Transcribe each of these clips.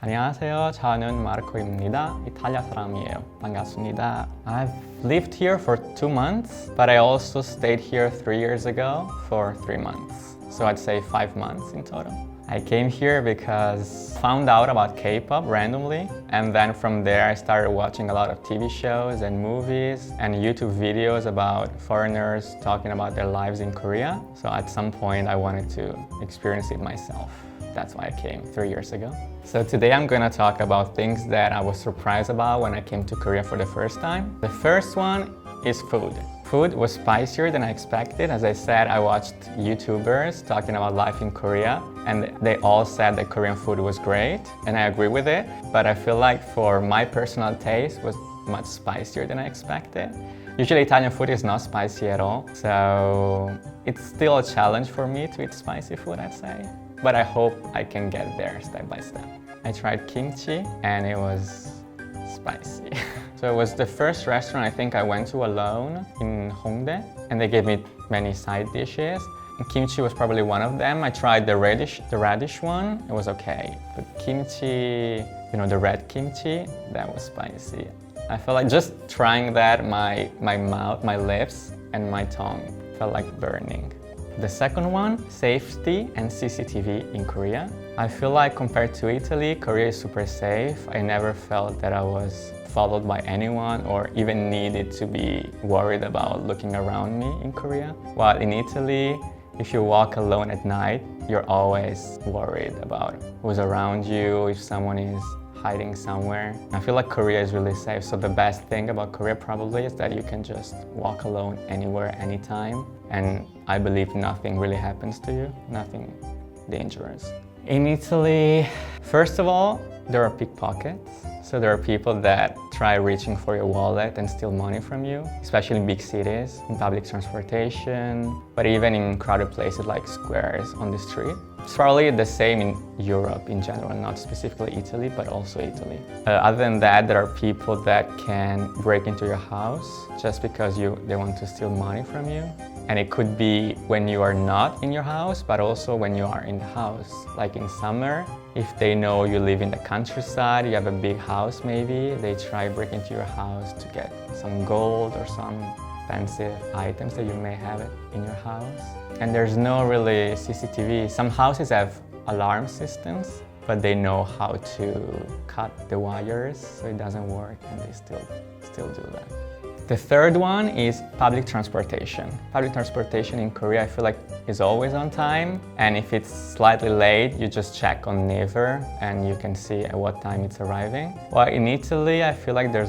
안녕하세요. 저는 마르코입니다. 이탈리아 사람이에요. 반갑습니다. I've lived here for 2 months, but I also stayed here 3 years ago for 3 months. So I'd say 5 months in total. I came here because I found out about K-pop randomly, and then from there I started watching a lot of TV shows and movies and YouTube videos about foreigners talking about their lives in Korea. So at some point I wanted to experience it myself. That's why I came 3 years ago. So today I'm gonna talk about things that I was surprised about when I came to Korea for the first time. The first one is food. Food was spicier than I expected. As I said, I watched YouTubers talking about life in Korea, and they all said that Korean food was great, and I agree with it. But I feel like for my personal taste was much spicier than I expected. Usually Italian food is not spicy at all, so it's still a challenge for me to eat spicy food, I'd say. But I hope I can get there step by step. I tried kimchi, and it was spicy. So it was the first restaurant I think I went to alone in Hongdae, and they gave me many side dishes. And kimchi was probably one of them. I tried the radish one. It was okay. But kimchi, the red kimchi, that was spicy. I felt like just trying that, my mouth, my lips, and my tongue felt like burning. The second one, safety and CCTV in Korea. I feel like compared to Italy, Korea is super safe. I never felt that I was followed by anyone or even needed to be worried about looking around me in Korea. While in Italy, if you walk alone at night, you're always worried about who's around you, if someone is hiding somewhere. I feel like Korea is really safe. So the best thing about Korea probably is that you can just walk alone anywhere, anytime. And I believe nothing really happens to you, nothing dangerous. In Italy, first of all, there are pickpockets. So there are people that try reaching for your wallet and steal money from you, especially in big cities, in public transportation, but even in crowded places like squares on the street. It's probably the same in Europe in general, not specifically Italy, but also Italy. Other than that, there are people that can break into your house just because they want to steal money from you. And it could be when you are not in your house, but also when you are in the house. Like in summer, if they know you live in the countryside, you have a big house maybe, they try break into your house to get some gold or some expensive items that you may have in your house. And there's no really CCTV. Some houses have alarm systems, but they know how to cut the wires so it doesn't work, and they still do that. The third one is public transportation. Public transportation in Korea, I feel like, is always on time. And if it's slightly late, you just check on Naver and you can see at what time it's arriving. While in Italy, I feel like there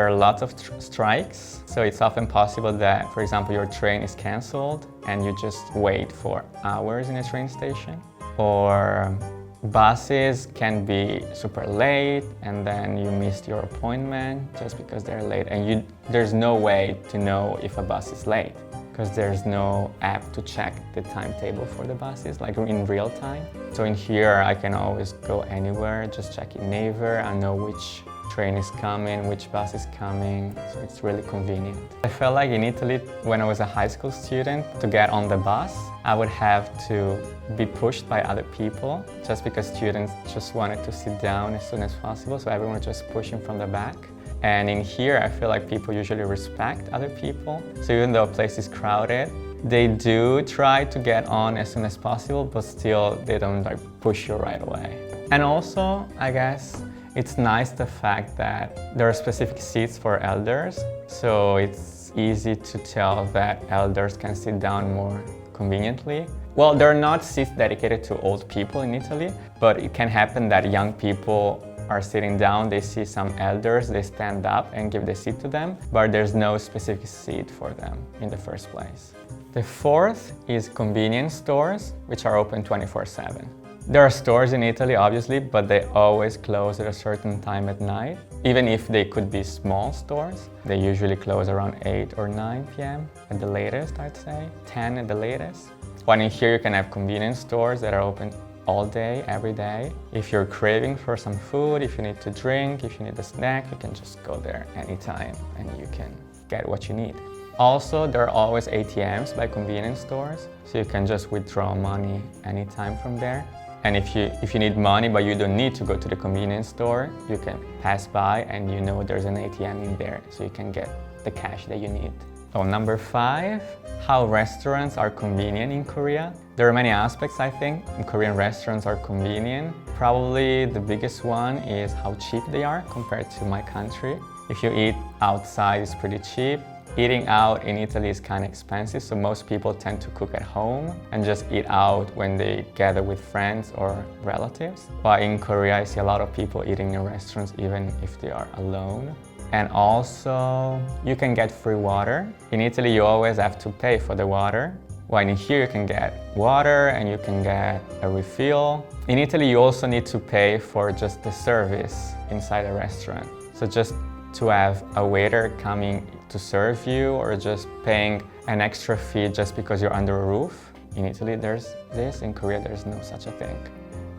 are lots of strikes. So it's often possible that, for example, your train is canceled and you just wait for hours in a train station. Or buses can be super late and then you missed your appointment just because they're late, and there's no way to know if a bus is late because there's no app to check the timetable for the buses like in real time. So in here I can always go anywhere, just check in Naver, I know which train is coming, which bus is coming, so it's really convenient. I felt like in Italy, when I was a high school student, to get on the bus, I would have to be pushed by other people just because students just wanted to sit down as soon as possible, so everyone was just pushing from the back. And in here, I feel like people usually respect other people, so even though a place is crowded, they do try to get on as soon as possible, but still they don't push you right away. And also, I guess, it's nice the fact that there are specific seats for elders, so it's easy to tell that elders can sit down more conveniently. Well, there are not seats dedicated to old people in Italy, but it can happen that young people are sitting down, they see some elders, they stand up and give the seat to them, but there's no specific seat for them in the first place. The fourth is convenience stores, which are open 24/7. There are stores in Italy, obviously, but they always close at a certain time at night. Even if they could be small stores, they usually close around 8 or 9 p.m. at the latest, I'd say, 10 at the latest. While in here you can have convenience stores that are open all day, every day. If you're craving for some food, if you need to drink, if you need a snack, you can just go there anytime and you can get what you need. Also, there are always ATMs by convenience stores, so you can just withdraw money anytime from there. And if you need money but you don't need to go to the convenience store, you can pass by and you know there's an ATM in there, so you can get the cash that you need. So number 5, how restaurants are convenient in Korea. There are many aspects, I think. Korean restaurants are convenient. Probably the biggest one is how cheap they are compared to my country. If you eat outside, it's pretty cheap. Eating out in Italy is kind of expensive, so most people tend to cook at home and just eat out when they gather with friends or relatives. But in Korea, I see a lot of people eating in restaurants even if they are alone. And also, you can get free water. In Italy, you always have to pay for the water. While in here, you can get water and you can get a refill. In Italy, you also need to pay for just the service inside a restaurant. So just to have a waiter coming to serve you, or just paying an extra fee just because you're under a roof. In Italy, there's this. In Korea, there's no such a thing.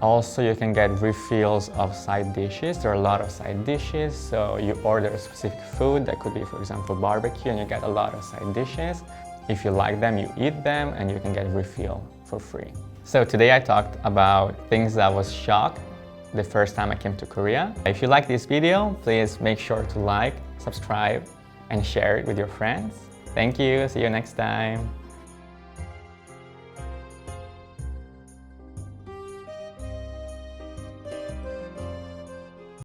Also, you can get refills of side dishes. There are a lot of side dishes, so you order a specific food that could be, for example, barbecue, and you get a lot of side dishes. If you like them, you eat them, and you can get refill for free. So today I talked about things that I was shocked the first time I came to Korea. If you like this video, please make sure to like, subscribe, and share it with your friends. Thank you. See you next time.